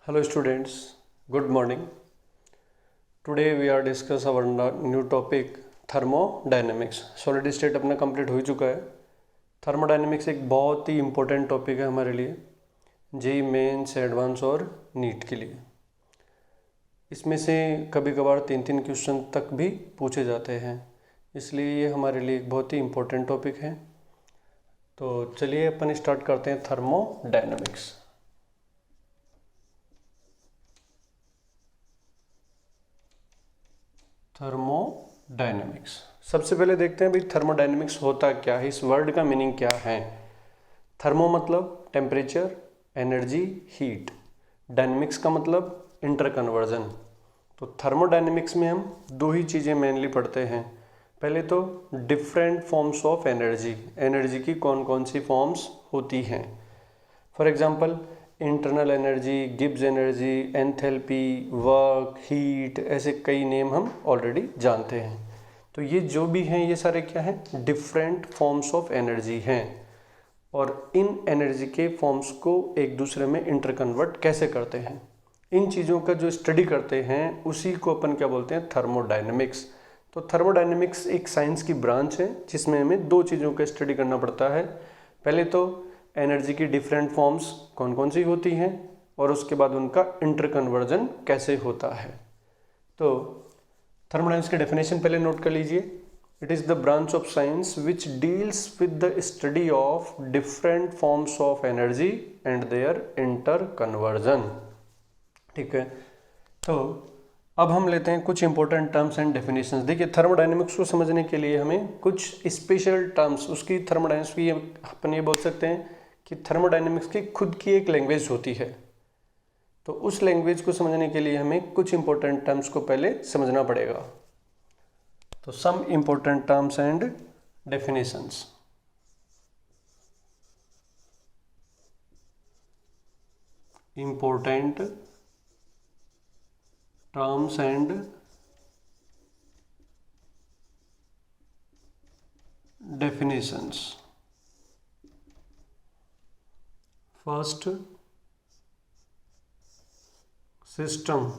Hello students, good morning. Today we are discuss our new topic thermodynamics. Solid state अपना complete हो चुका है. Thermodynamics एक बहुत ही इम्पोर्टेंट टॉपिक है हमारे लिए, जेई मेंस, एडवांस और नीट के लिए. इसमें से कभी कभार 3 क्वेश्चन तक भी पूछे जाते हैं, इसलिए ये हमारे लिए एक बहुत ही इम्पोर्टेंट टॉपिक है. तो चलिए अपन स्टार्ट करते हैं थर्मोडायनेमिक्स. थर्मोडायनेमिक्स सबसे पहले देखते हैं भाई थर्मोडायनेमिक्स होता क्या है, इस वर्ड का मीनिंग क्या है. थर्मो मतलब टेम्परेचर, एनर्जी, हीट. डायनेमिक्स का मतलब इंटर कन्वर्जन. तो थर्मोडायनेमिक्स में हम दो ही चीज़ें मेनली पढ़ते हैं. पहले तो different forms of energy, energy की कौन कौन सी फॉर्म्स होती हैं. For example internal energy, Gibbs energy, enthalpy, work, heat, ऐसे कई नेम हम ऑलरेडी जानते हैं. तो ये जो भी हैं ये सारे क्या हैं, डिफरेंट फॉर्म्स ऑफ एनर्जी हैं. और इन एनर्जी के फॉर्म्स को एक दूसरे में इंटर कन्वर्ट कैसे करते हैं, इन चीज़ों का जो स्टडी करते हैं उसी को अपन क्या बोलते हैं, थर्मोडायनेमिक्स. तो थर्मोडायनेमिक्स एक साइंस की ब्रांच है जिसमें हमें दो चीज़ों का स्टडी करना पड़ता है. पहले तो एनर्जी की डिफरेंट फॉर्म्स कौन कौन सी होती हैं और उसके बाद उनका इंटर कन्वर्जन कैसे होता है. तो थर्मोडायनेमिक्स की डेफिनेशन पहले नोट कर लीजिए. It is the branch of science which deals with the study of different forms of energy and their interconversion. ठीक है, तो अब हम लेते हैं कुछ इंपॉर्टेंट टर्म्स एंड डेफिनेशंस. देखिए थर्मोडायनेमिक्स को समझने के लिए हमें कुछ स्पेशल टर्म्स, उसकी थर्मोडायनेमिक्स की अपन ये बोल सकते हैं कि थर्मोडायनेमिक्स की खुद की एक लैंग्वेज होती है. तो उस लैंग्वेज को समझने के लिए हमें कुछ इंपॉर्टेंट टर्म्स को पहले समझना पड़ेगा. तो some important terms and definitions. Important terms and definitions. First, system.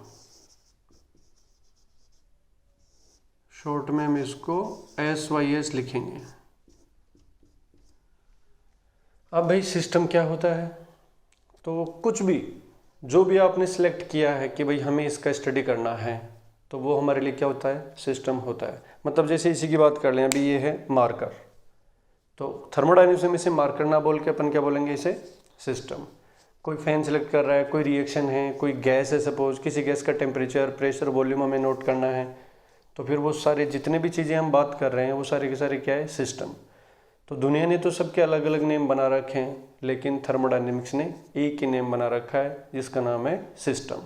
Short में हम इसको SYS लिखेंगे. अब भाई सिस्टम क्या होता है, तो कुछ भी जो भी आपने सिलेक्ट किया है कि भाई हमें इसका स्टडी करना है, तो वो हमारे लिए क्या होता है, सिस्टम होता है. मतलब जैसे इसी की बात कर लें, अभी ये है मार्कर, तो थर्मोडायनेमिक्स में इसे मार्कर ना बोल के अपन क्या बोलेंगे, इसे सिस्टम. कोई फैन सेलेक्ट कर रहा है, कोई रिएक्शन है, कोई गैस है, सपोज किसी गैस का टेम्परेचर, प्रेशर, वॉल्यूम हमें नोट करना है, तो फिर वो सारे जितने भी चीज़ें हम बात कर रहे हैं वो सारे के सारे क्या है, सिस्टम. तो दुनिया ने तो सबके अलग अलग नेम बना रखे हैं, लेकिन थर्मोडायनेमिक्स ने एक ही नेम बना रखा है जिसका नाम है सिस्टम.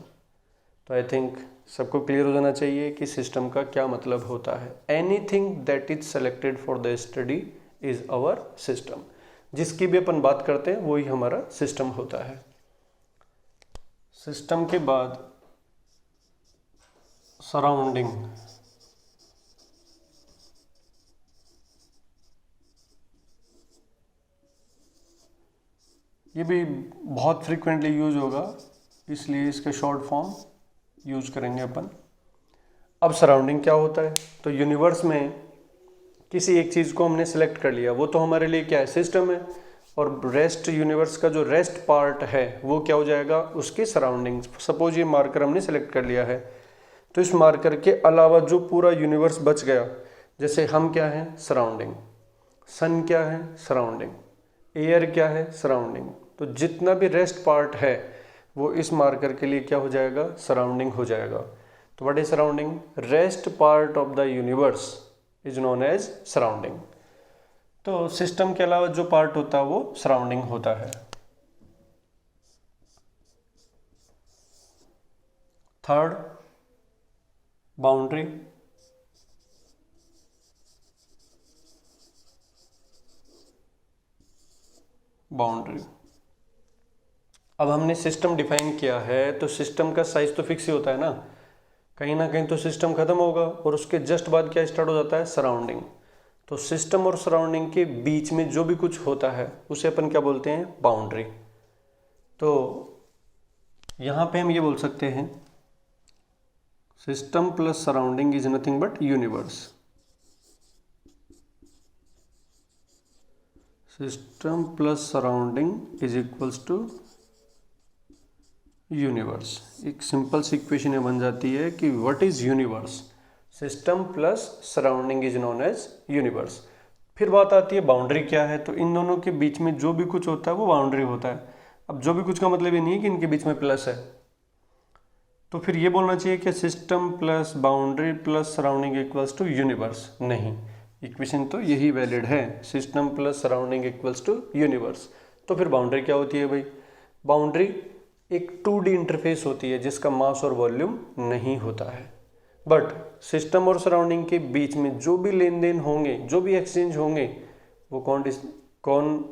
तो आई थिंक सबको क्लियर हो जाना चाहिए कि सिस्टम का क्या मतलब होता है. Anything that is selected for the study is our system. जिसकी भी अपन बात करते हैं वही हमारा सिस्टम होता है. सिस्टम के बाद सराउंडिंग. ये भी बहुत फ्रीक्वेंटली यूज होगा, इसलिए इसका शॉर्ट फॉर्म यूज करेंगे अपन. अब सराउंडिंग क्या होता है, तो यूनिवर्स में किसी एक चीज़ को हमने सेलेक्ट कर लिया, वो तो हमारे लिए क्या है, सिस्टम है. और रेस्ट यूनिवर्स का जो रेस्ट पार्ट है वो क्या हो जाएगा, उसके सराउंडिंग. सपोज ये मार्कर हमने सेलेक्ट कर लिया है, तो इस मार्कर के अलावा जो पूरा यूनिवर्स बच गया, जैसे हम क्या है, सराउंडिंग. सन क्या है, सराउंडिंग. एयर क्या है, सराउंडिंग. तो जितना भी रेस्ट पार्ट है वो इस मार्कर के लिए क्या हो जाएगा, सराउंडिंग हो जाएगा. तो what is surrounding, rest part of the universe is known as surrounding. तो सिस्टम के अलावा जो पार्ट होता है वो सराउंडिंग होता है. Third, boundary. बाउंड्री. अब हमने सिस्टम डिफाइन किया है, तो सिस्टम का साइज तो फिक्स ही होता है ना. कहीं ना कहीं तो सिस्टम खत्म होगा और उसके जस्ट बाद क्या स्टार्ट हो जाता है, सराउंडिंग. तो सिस्टम और सराउंडिंग के बीच में जो भी कुछ होता है उसे अपन क्या बोलते हैं, बाउंड्री. तो यहाँ पे हम ये बोल सकते हैं system plus surrounding is nothing but universe. System plus surrounding is equals to universe. एक सिंपल सी इक्वेशन ये बन जाती है कि what is universe, system plus surrounding is known as universe. फिर बात आती है बाउंड्री क्या है, तो इन दोनों के बीच में जो भी कुछ होता है वो बाउंड्री होता है। अब जो भी कुछ का मतलब ये नहीं है कि इनके बीच में प्लस है, तो फिर ये बोलना चाहिए कि system plus boundary plus surrounding equals to universe. नहीं, इक्वेशन तो यही वैलिड है, system plus surrounding equals to universe. तो फिर बाउंड्री क्या होती है भाई? बाउंड्री एक 2D इंटरफेस होती है जिसका मास और वॉल्यूम नहीं होता है, बट सिस्टम और सराउंडिंग के बीच में जो भी लेन देन होंगे, जो भी एक्सचेंज होंगे, वो कौन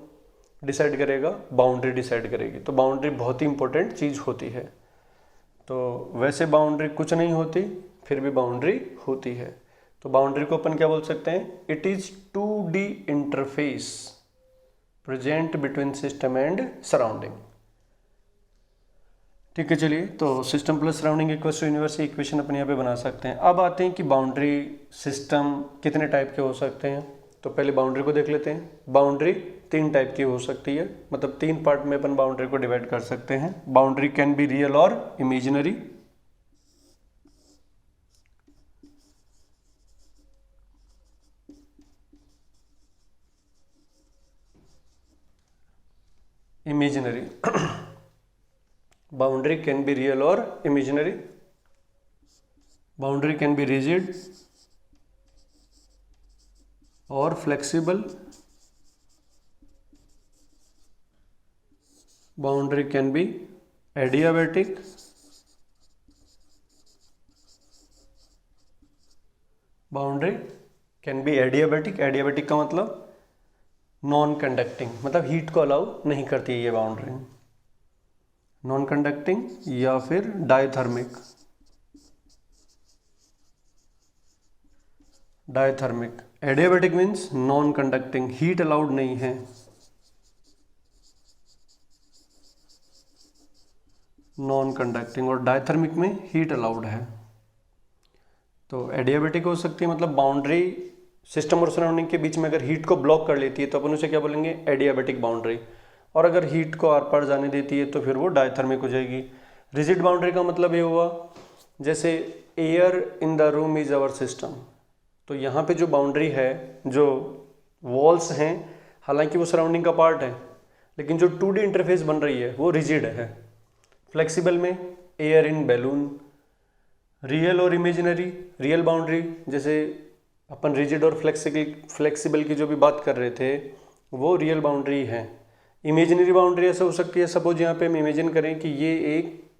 डिसाइड करेगा? बाउंड्री डिसाइड करेगी। तो बाउंड्री बहुत ही इंपॉर्टेंट चीज़ होती है। तो वैसे बाउंड्री कुछ नहीं होती, फिर भी बाउंड्री होती है। तो बाउंड्री को अपन क्या बोल सकते हैं? It is 2D interface present between system and surrounding. ठीक है, चलिए, तो system plus surrounding equals to universe equation अपन यहाँ पे बना सकते हैं। अब आते हैं कि बाउंड्री सिस्टम कितने टाइप के हो सकते हैं। तो पहले बाउंड्री को देख लेते हैं। बाउंड्री 3 टाइप की हो सकती है, मतलब 3 पार्ट में अपन बाउंड्री को डिवाइड कर सकते हैं। बाउंड्री कैन बी रियल और imaginary. Imaginary boundary can be real or imaginary. Boundary can be rigid or flexible. Boundary can be adiabatic boundary can be adiabatic। adiabatic का मतलब नॉन कंडक्टिंग, मतलब heat को allow नहीं करती है ये boundary. Non conducting या फिर diathermic. Diathermic. Adiabatic means non conducting, heat allowed नहीं है। नॉन कंडक्टिंग और डायथर्मिक में हीट अलाउड है। तो एडियाबैटिक हो सकती है, मतलब बाउंड्री सिस्टम और सराउंडिंग के बीच में अगर हीट को ब्लॉक कर लेती है तो अपन उसे क्या बोलेंगे? Adiabatic boundary. और अगर हीट को आर पार जाने देती है तो फिर वो डायथर्मिक हो जाएगी। रिजिड बाउंड्री का मतलब ये हुआ जैसे air in the room is our system. तो यहाँ पे जो बाउंड्री है, जो वॉल्स हैं, हालांकि वो सराउंडिंग का पार्ट है, लेकिन जो 2D इंटरफेस बन रही है वो रिजिड है। फ्लेक्सिबल में एयर इन बैलून। रियल और इमेजिनरी। रियल बाउंड्री जैसे अपन रिजिड और फ्लेक्सिबल की जो भी बात कर रहे थे वो रियल बाउंड्री है। इमेजिनरी बाउंड्री ऐसा हो सकती है, सपोज यहाँ पे हम इमेजिन करें कि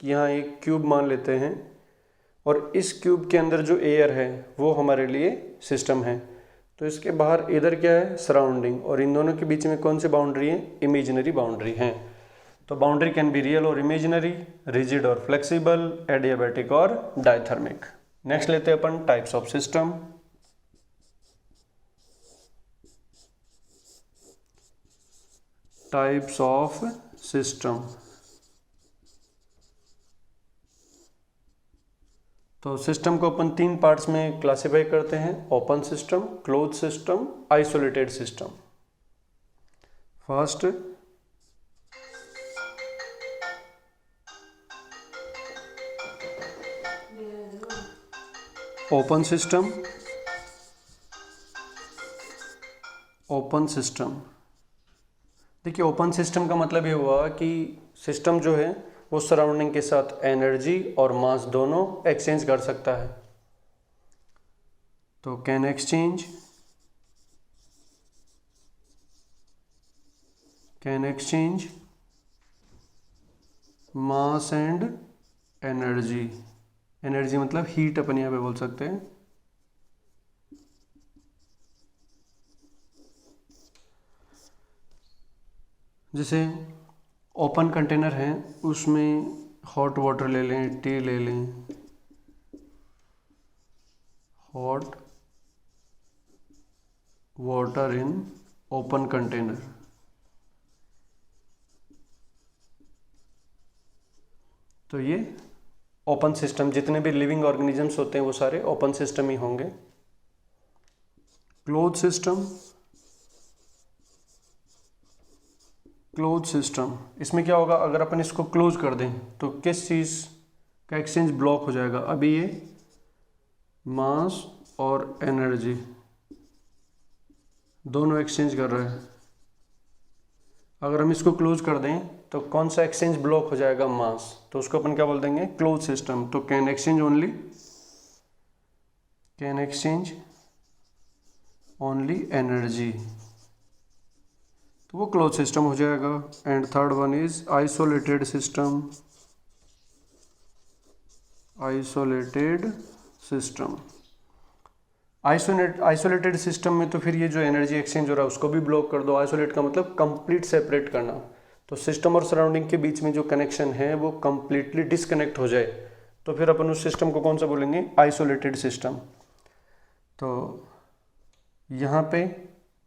यहाँ एक क्यूब मान लेते हैं और इस क्यूब के अंदर जो एयर है वो हमारे लिए सिस्टम है, तो इसके बाहर इधर क्या है? सराउंडिंग, और इन दोनों के बीच में कौन सी बाउंड्री है? इमेजिनरी बाउंड्री है। तो बाउंड्री कैन बी रियल और इमेजिनरी, रिजिड और फ्लेक्सिबल, एडियाबैटिक और डायथर्मिक। नेक्स्ट लेते हैं अपन types of system. Types of system. तो सिस्टम को अपन 3 पार्ट्स में क्लासिफाई करते हैं: open system, close system, isolated system. First open system. Open system, देखिए ओपन सिस्टम का मतलब ये हुआ कि सिस्टम जो है वो सराउंडिंग के साथ एनर्जी और मास दोनों एक्सचेंज कर सकता है। तो can exchange mass and energy. Energy मतलब हीट अपन यहाँ पे बोल सकते हैं। जैसे ओपन कंटेनर है, उसमें हॉट वाटर ले लें, टी ले लें, hot water in open container. तो ये ओपन सिस्टम, जितने भी लिविंग ऑर्गेनिजम्स होते हैं वो सारे ओपन सिस्टम ही होंगे। क्लोज सिस्टम, क्लोज सिस्टम, इसमें क्या होगा, अगर अपन इसको क्लोज कर दें तो किस चीज़ का एक्सचेंज ब्लॉक हो जाएगा। अभी ये मास और एनर्जी दोनों एक्सचेंज कर रहे हैं, अगर हम इसको क्लोज कर दें तो कौन सा एक्सचेंज ब्लॉक हो जाएगा, मास, तो उसको अपन क्या बोल देंगे, क्लोज सिस्टम। तो कैन एक्सचेंज ओनली एनर्जी, तो वो क्लोज सिस्टम हो जाएगा। And third one is isolated system, isolated system में तो फिर ये जो एनर्जी एक्सचेंज हो रहा है उसको भी ब्लॉक कर दो। आइसोलेट का मतलब कंप्लीट सेपरेट करना, तो सिस्टम और सराउंडिंग के बीच में जो कनेक्शन है वो कंप्लीटली डिस्कनेक्ट हो जाए, तो फिर अपन उस सिस्टम को कौन सा बोलेंगे, आइसोलेटेड सिस्टम। तो यहाँ पे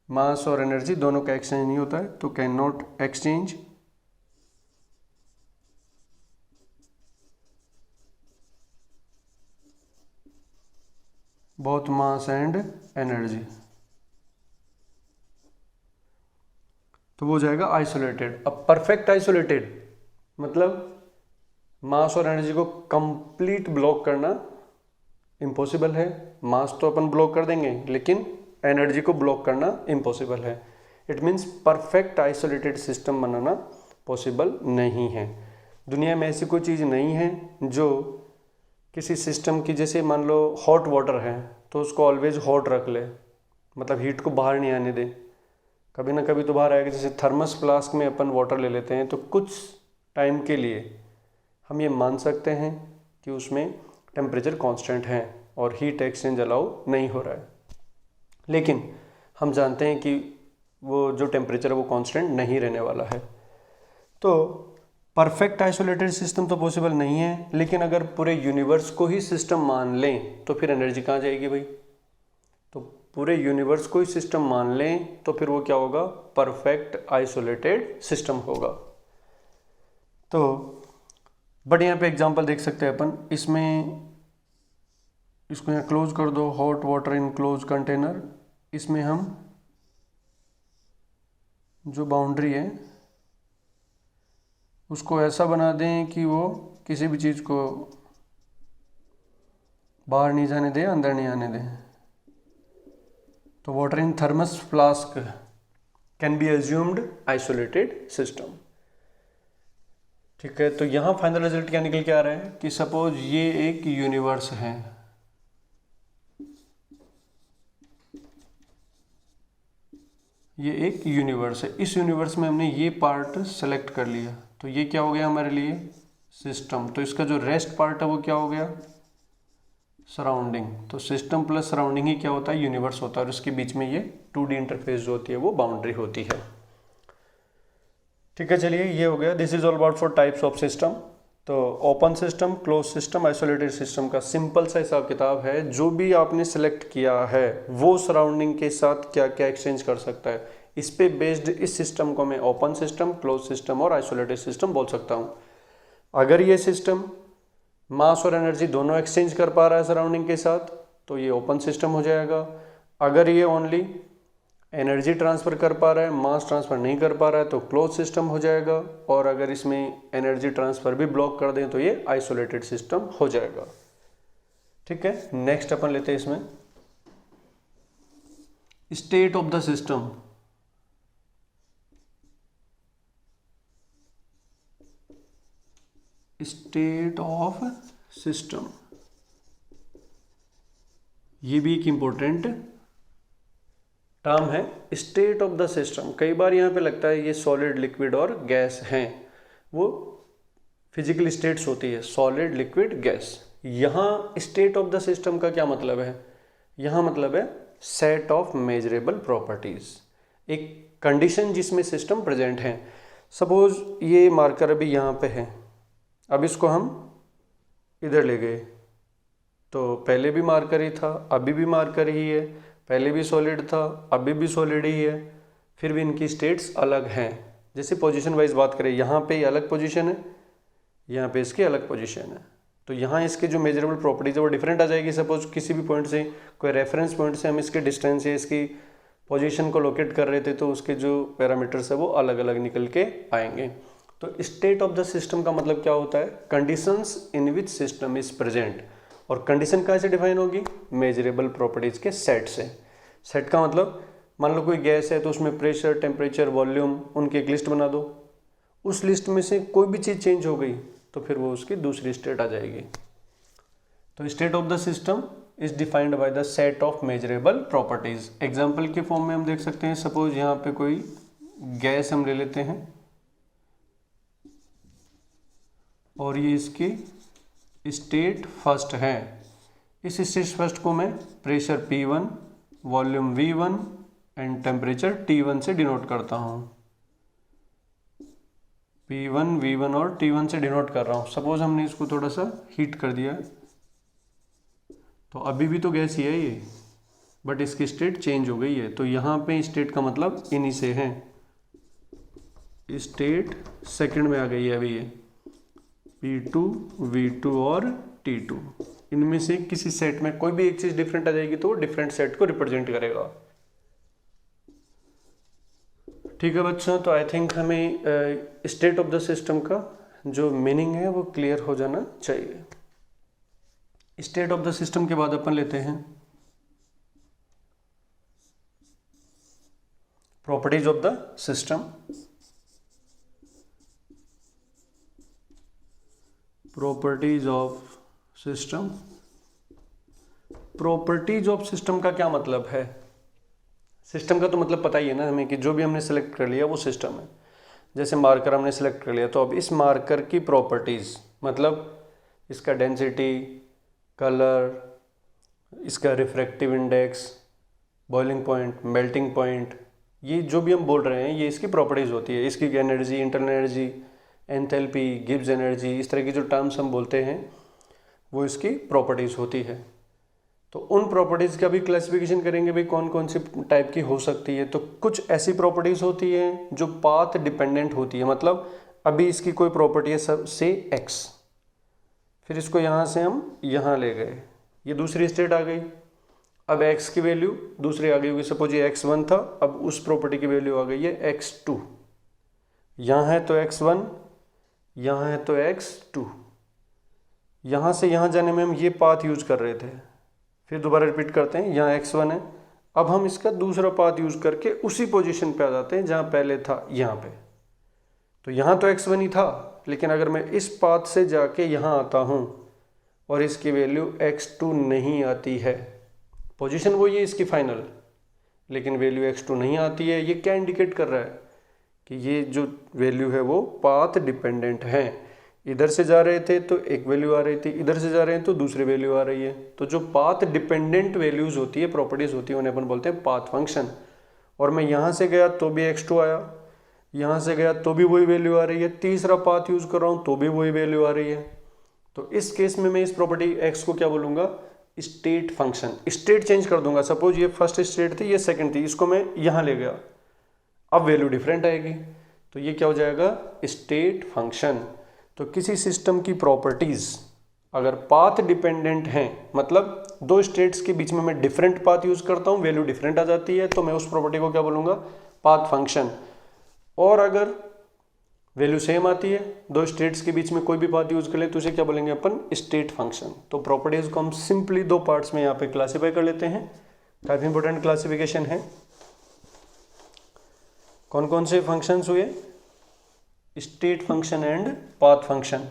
मास और एनर्जी दोनों का एक्सचेंज नहीं होता है, तो can not exchange both mass and energy, तो वो हो जाएगा आइसोलेटेड। अब परफेक्ट आइसोलेटेड मतलब मास और एनर्जी को कंप्लीट ब्लॉक करना इम्पॉसिबल है। मास तो अपन ब्लॉक कर देंगे लेकिन एनर्जी को ब्लॉक करना इम्पॉसिबल है। It means perfect isolated system banana possible नहीं है। दुनिया में ऐसी कोई चीज़ नहीं है जो किसी सिस्टम की, जैसे मान लो हॉट वाटर है तो उसको ऑलवेज हॉट रख ले, मतलब हीट को बाहर नहीं आने दे, कभी ना कभी तो बाहर आएगा। जैसे थर्मस फ्लास्क में अपन वाटर ले लेते हैं तो कुछ टाइम के लिए हम ये मान सकते हैं कि उसमें टेम्परेचर कांस्टेंट है और हीट एक्सचेंज अलाउ नहीं हो रहा है, लेकिन हम जानते हैं कि वो जो टेम्परेचर है वो कांस्टेंट नहीं रहने वाला है। तो परफेक्ट आइसोलेटेड सिस्टम तो पॉसिबल नहीं है, लेकिन अगर पूरे यूनिवर्स को ही सिस्टम मान लें तो फिर एनर्जी कहाँ जाएगी भाई। तो पूरे यूनिवर्स को ही सिस्टम मान लें तो फिर वो क्या होगा, परफेक्ट आइसोलेटेड सिस्टम होगा। तो बट यहाँ पे एग्जांपल देख सकते हैं अपन, इसमें इसको यहाँ क्लोज कर दो, hot water in close container, इसमें हम जो बाउंड्री है उसको ऐसा बना दें कि वो किसी भी चीज़ को बाहर नहीं जाने दें, अंदर नहीं आने दें। तो water in thermos flask can be assumed isolated system. ठीक है, तो यहाँ फाइनल रिजल्ट क्या निकल के आ रहा है कि सपोज ये एक यूनिवर्स है, ये एक यूनिवर्स है, इस यूनिवर्स में हमने ये पार्ट सेलेक्ट कर लिया, तो ये क्या हो गया हमारे लिए, सिस्टम। तो इसका जो रेस्ट पार्ट है वो क्या हो गया, सराउंडिंग। तो सिस्टम प्लस सराउंडिंग ही क्या होता है, यूनिवर्स होता है, और उसके बीच में ये 2D इंटरफेस जो होती है वो बाउंड्री होती है। ठीक है, चलिए ये हो गया। This is all about for types of system. तो open system, close system, isolated system का सिंपल सा हिसाब किताब है। जो भी आपने सेलेक्ट किया है वो सराउंडिंग के साथ क्या क्या एक्सचेंज कर सकता है, इस पे बेस्ड इस सिस्टम को मैं ओपन सिस्टम, क्लोज सिस्टम और आइसोलेटेड सिस्टम बोल सकता हूँ। अगर ये सिस्टम मास और एनर्जी दोनों एक्सचेंज कर पा रहा है सराउंडिंग के साथ तो ये ओपन सिस्टम हो जाएगा। अगर ये ओनली एनर्जी ट्रांसफ़र कर पा रहा है, मास ट्रांसफ़र नहीं कर पा रहा है तो क्लोज सिस्टम हो जाएगा। और अगर इसमें एनर्जी ट्रांसफ़र भी ब्लॉक कर दें तो ये आइसोलेटेड सिस्टम हो जाएगा। ठीक है, नेक्स्ट अपन लेते हैं इसमें state of the system. State of system, ये भी एक इंपॉर्टेंट टर्म है, स्टेट ऑफ द सिस्टम। कई बार यहाँ पे लगता है ये सॉलिड, लिक्विड और गैस हैं, वो फिजिकल स्टेट्स होती है, सॉलिड, लिक्विड, गैस। यहाँ स्टेट ऑफ द सिस्टम का क्या मतलब है, यहाँ मतलब है सेट ऑफ मेजरेबल प्रॉपर्टीज, एक कंडीशन जिसमें सिस्टम प्रेजेंट है। सपोज ये मार्कर अभी यहाँ पे है, अब इसको हम इधर ले गए तो पहले भी मार्कर ही था, अभी भी मार्कर ही है, पहले भी सॉलिड था, अभी भी सॉलिड ही है, फिर भी इनकी स्टेट्स अलग हैं। जैसे पोजीशन वाइज बात करें, यहाँ पे ये अलग पोजीशन है, यहाँ पे इसकी अलग पोजीशन है। तो यहाँ इसके जो मेजरेबल प्रॉपर्टीज है वो डिफरेंट आ जाएगी। सपोज किसी भी पॉइंट से, कोई रेफरेंस पॉइंट से हम इसके डिस्टेंस या इसकी पोजीशन को लोकेट कर रहे थे, तो उसके जो पैरामीटर्स है वो अलग अलग निकल के आएंगे। तो स्टेट ऑफ द सिस्टम का मतलब क्या होता है? Conditions in which system is present. और कंडीशन कहाँ से डिफाइन होगी? मेजरेबल प्रॉपर्टीज के सेट से। सेट का मतलब, मान लो कोई गैस है तो उसमें प्रेशर, टेम्परेचर, वॉल्यूम, उनकी एक लिस्ट बना दो। उस लिस्ट में से कोई भी चीज़ चेंज हो गई तो फिर वो उसकी दूसरी स्टेट आ जाएगी। तो state of the system is defined by the set of measurable properties. Example के फॉर्म में हम देख सकते हैं, सपोज यहाँ पे कोई गैस हम ले लेते हैं और ये इसकी स्टेट फर्स्ट है। इस स्टेट फर्स्ट को मैं pressure P1, volume V1 and temperature T1 से डिनोट करता हूँ। P1, V1 और T1 से डिनोट कर रहा हूँ। सपोज हमने इसको थोड़ा सा हीट कर दिया, तो अभी भी तो गैस ही है ये, बट इसकी स्टेट चेंज हो गई है। तो यहाँ पे स्टेट का मतलब इन्हीं से है। स्टेट सेकंड में आ गई है अभी ये P2, V2 और T2। इनमें से किसी सेट में कोई भी एक चीज डिफरेंट आ जाएगी तो डिफरेंट सेट को रिप्रेजेंट करेगा। ठीक है बच्चों, तो आई थिंक हमें स्टेट ऑफ द सिस्टम का जो मीनिंग है वो क्लियर हो जाना चाहिए। स्टेट ऑफ द सिस्टम के बाद अपन लेते हैं properties of the system. Properties of system. Properties of system का क्या मतलब है? सिस्टम का तो मतलब पता ही है ना हमें कि जो भी हमने सेलेक्ट कर लिया वो सिस्टम है। जैसे मार्कर हमने सेलेक्ट कर लिया, तो अब इस मार्कर की प्रॉपर्टीज मतलब इसका डेंसिटी, कलर, इसका refractive index, boiling point, melting point, ये जो भी हम बोल रहे हैं ये इसकी प्रॉपर्टीज होती है। इसकी energy, internal energy, enthalpy, Gibbs energy, इस तरह की जो टर्म्स हम बोलते हैं वो इसकी प्रॉपर्टीज होती है। तो उन प्रॉपर्टीज का भी क्लासिफिकेशन करेंगे भाई कौन कौन सी टाइप की हो सकती है। तो कुछ ऐसी प्रॉपर्टीज होती हैं जो पाथ डिपेंडेंट होती है। मतलब अभी इसकी कोई प्रॉपर्टी है सब से x, फिर इसको यहाँ से हम यहाँ ले गए, ये दूसरी स्टेट आ गई। अब x की वैल्यू दूसरी आ गई होगी। सपोज ये x1 था, अब उस प्रॉपर्टी की वैल्यू आ गई है x2। यहाँ है तो x1, यहाँ है तो x2। यहाँ से यहाँ जाने में हम ये पाथ यूज कर रहे थे, फिर दोबारा रिपीट करते हैं। यहाँ x1 है, अब हम इसका दूसरा पाथ यूज करके उसी पोजीशन पे आ जाते हैं जहाँ पहले था, यहाँ पे। तो यहाँ तो x1 ही था, लेकिन अगर मैं इस पाथ से जाके यहाँ आता हूँ और इसकी वैल्यू x2 नहीं आती है, पोजीशन वही है इसकी फाइनल, लेकिन वैल्यू x2 नहीं आती है, ये क्या इंडिकेट कर रहा है कि ये जो वैल्यू है वो पाथ डिपेंडेंट है। इधर से जा रहे थे तो एक वैल्यू आ रही थी, इधर से जा रहे हैं तो दूसरी वैल्यू आ रही है। तो जो पाथ डिपेंडेंट वैल्यूज होती है, प्रॉपर्टीज होती है, उन्हें अपन बोलते हैं पाथ फंक्शन। और मैं यहाँ से गया तो भी x2 आया, यहाँ से गया तो भी वही वैल्यू आ रही है, तीसरा पाथ यूज कर रहा हूँ तो भी वही वैल्यू आ रही है। तो इस केस में मैं इस प्रॉपर्टी x को क्या बोलूँगा? State function. स्टेट चेंज कर दूंगा। सपोज ये फर्स्ट स्टेट थी, ये सेकंड थी, इसको मैं यहाँ ले गया, अब वैल्यू डिफरेंट आएगी, तो ये क्या हो जाएगा? State function. तो किसी सिस्टम की प्रॉपर्टीज अगर पाथ डिपेंडेंट हैं, मतलब दो स्टेट्स के बीच में मैं डिफरेंट पाथ यूज करता हूँ, वैल्यू डिफरेंट आ जाती है, तो मैं उस प्रॉपर्टी को क्या बोलूँगा? Path function. और अगर वैल्यू सेम आती है, दो स्टेट्स के बीच में कोई भी पाथ यूज कर ले, तो उसे क्या बोलेंगे अपन? State function. तो प्रॉपर्टीज को हम सिंपली दो पार्ट्स में यहाँ पे क्लासीफाई कर लेते हैं। काफी इंपॉर्टेंट क्लासिफिकेशन है। कौन कौन से फंक्शंस हुए? State function and path function.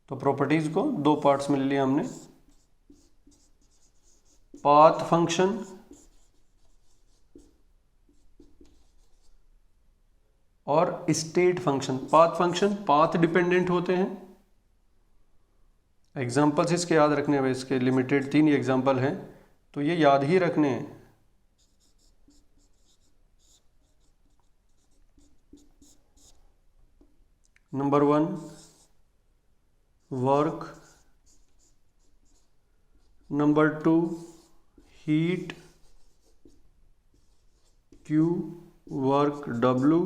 तो प्रॉपर्टीज को दो पार्ट्स में ले लिया हमने, पाथ फंक्शन और state function. Path function path dependent होते हैं। एग्जाम्पल्स इसके याद रखने हैं, इसके लिमिटेड 3 एग्जाम्पल हैं, तो ये याद ही रखने हैं। Number 1 work, number 2 heat Q, work W,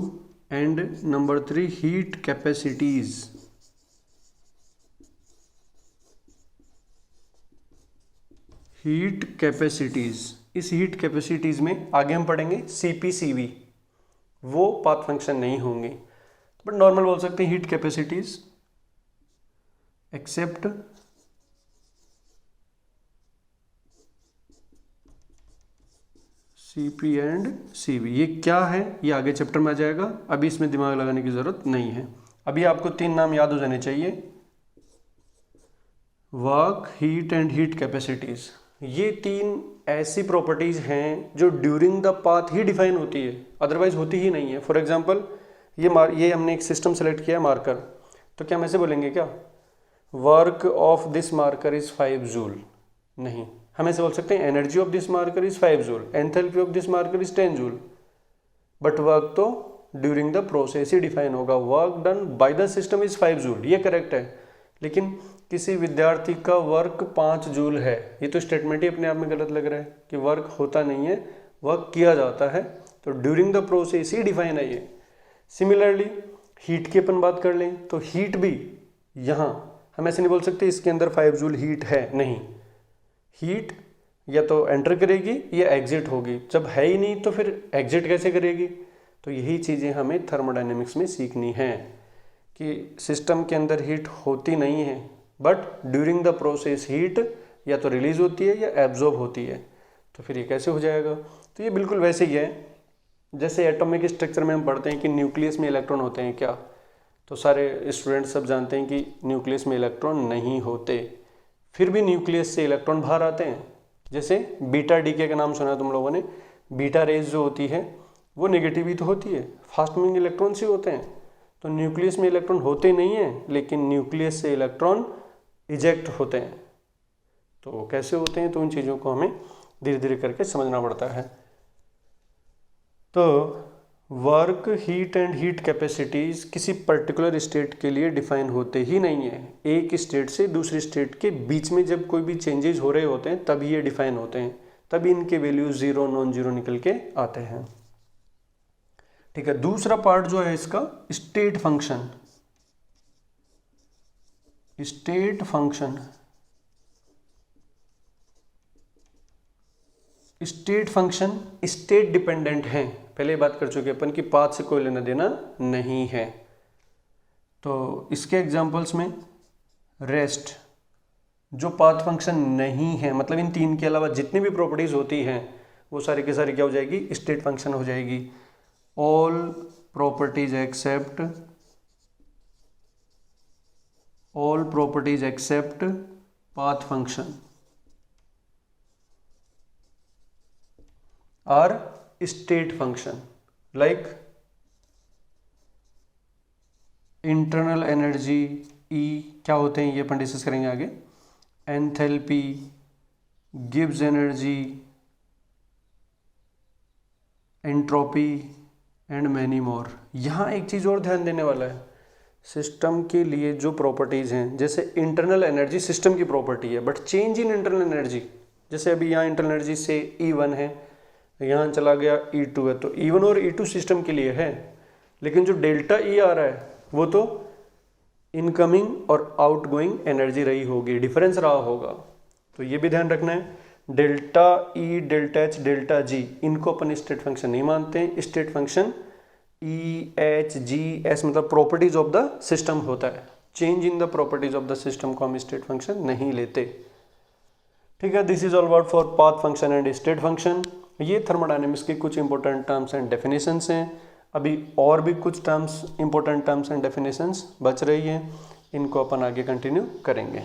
and number 3 heat capacities. Heat capacities, इस हीट कैपेसिटीज में आगे हम पढ़ेंगे CP/CV, वो पाथ फंक्शन नहीं होंगे, बट नॉर्मल बोल सकते हैं heat capacities except CP and CV। ये क्या है ये आगे चैप्टर में आ जाएगा, अभी इसमें दिमाग लगाने की जरूरत नहीं है। अभी आपको 3 नाम याद हो जाने चाहिए, work, heat and heat capacities. ये 3 ऐसी प्रॉपर्टीज हैं जो during the path he define होती है, अदरवाइज होती ही नहीं है। फॉर एग्जांपल ये हमने एक सिस्टम सेलेक्ट किया मार्कर, तो क्या हम ऐसे बोलेंगे क्या work of this marker is 5 joule? नहीं, हम ऐसे बोल सकते हैं energy of this marker is 5 joule, enthalpy of this marker is 10 joule, but work तो ड्यूरिंग द प्रोसेस ही डिफाइन होगा। Work done by the system is 5 joule, ये करेक्ट है, लेकिन किसी विद्यार्थी का वर्क 5 जूल है, ये तो स्टेटमेंट ही अपने आप में गलत लग रहा है कि वर्क होता नहीं है, वर्क किया जाता है, तो ड्यूरिंग द प्रोसेस ही डिफाइन है ये। सिमिलरली हीट की अपन बात कर लें तो हीट भी यहाँ हम ऐसे नहीं बोल सकते इसके अंदर 5 जूल हीट है, नहीं, हीट या तो एंटर करेगी या एग्जिट होगी, जब है ही नहीं तो फिर एग्जिट कैसे करेगी? तो यही चीज़ें हमें थर्मोडायनेमिक्स में सीखनी हैं कि सिस्टम के अंदर हीट होती नहीं है, but during the process heat या तो रिलीज होती है या एब्जॉर्ब होती है। तो फिर ये कैसे हो जाएगा? तो ये बिल्कुल वैसे ही है जैसे एटॉमिक स्ट्रक्चर में हम पढ़ते हैं कि न्यूक्लियस में इलेक्ट्रॉन होते हैं क्या, तो सारे स्टूडेंट सब जानते हैं कि न्यूक्लियस में इलेक्ट्रॉन नहीं होते, फिर भी न्यूक्लियस से इलेक्ट्रॉन बाहर आते हैं। जैसे बीटा डीके का नाम सुना तुम लोगों ने, बीटा रेज जो होती है वो नेगेटिव ही तो होती है, फास्ट मूविंग इलेक्ट्रॉन से होते हैं, तो न्यूक्लियस में इलेक्ट्रॉन होते नहीं हैं, लेकिन न्यूक्लियस से इलेक्ट्रॉन इजेक्ट होते हैं। तो कैसे होते हैं, तो उन चीज़ों को हमें धीरे धीरे करके समझना पड़ता है। तो work, heat and heat capacities किसी पर्टिकुलर स्टेट के लिए डिफाइन होते ही नहीं है, एक स्टेट से दूसरी स्टेट के बीच में जब कोई भी चेंजेस हो रहे होते हैं तभी ये डिफाइन होते हैं, तभी इनके वैल्यू 0 नॉन जीरो निकल के आते हैं। ठीक है, दूसरा पार्ट जो है इसका state function. State function, state function state dependent है, पहले बात कर चुके अपन कि पाथ से कोई लेना देना नहीं है। तो इसके एग्जांपल्स में रेस्ट जो पाथ फंक्शन नहीं है, मतलब इन 3 के अलावा जितनी भी प्रॉपर्टीज होती हैं वो सारी की सारी क्या हो जाएगी, स्टेट फंक्शन हो जाएगी। All properties except path function are state function, like internal energy E क्या होते हैं ये अपन डिस्कस करेंगे आगे, enthalpy, Gibbs energy, entropy and many more. यहाँ एक चीज़ और ध्यान देने वाला है, सिस्टम के लिए जो प्रॉपर्टीज़ हैं, जैसे इंटरनल एनर्जी सिस्टम की प्रॉपर्टी है, but change in internal energy, जैसे अभी यहाँ इंटरनल एनर्जी से E1 है, यहाँ चला गया E2 है, तो E1 और E2 सिस्टम के लिए है, लेकिन जो डेल्टा E आ रहा है वो तो इनकमिंग और आउटगोइंग एनर्जी रही होगी, डिफरेंस रहा होगा। तो ये भी ध्यान रखना है, delta E, delta H, delta G इनको अपन स्टेट फंक्शन नहीं मानते हैं। State function E, H, G, S मतलब प्रॉपर्टीज ऑफ द सिस्टम होता है, change in the properties of the system को हम स्टेट फंक्शन नहीं लेते। ठीक है, this is all about for path function and state function. ये थर्मोडायनेमिक्स के कुछ इंपॉर्टेंट टर्म्स एंड डेफिनेशंस हैं। अभी और भी कुछ terms, important terms and definitions बच रही हैं, इनको अपन आगे कंटिन्यू करेंगे।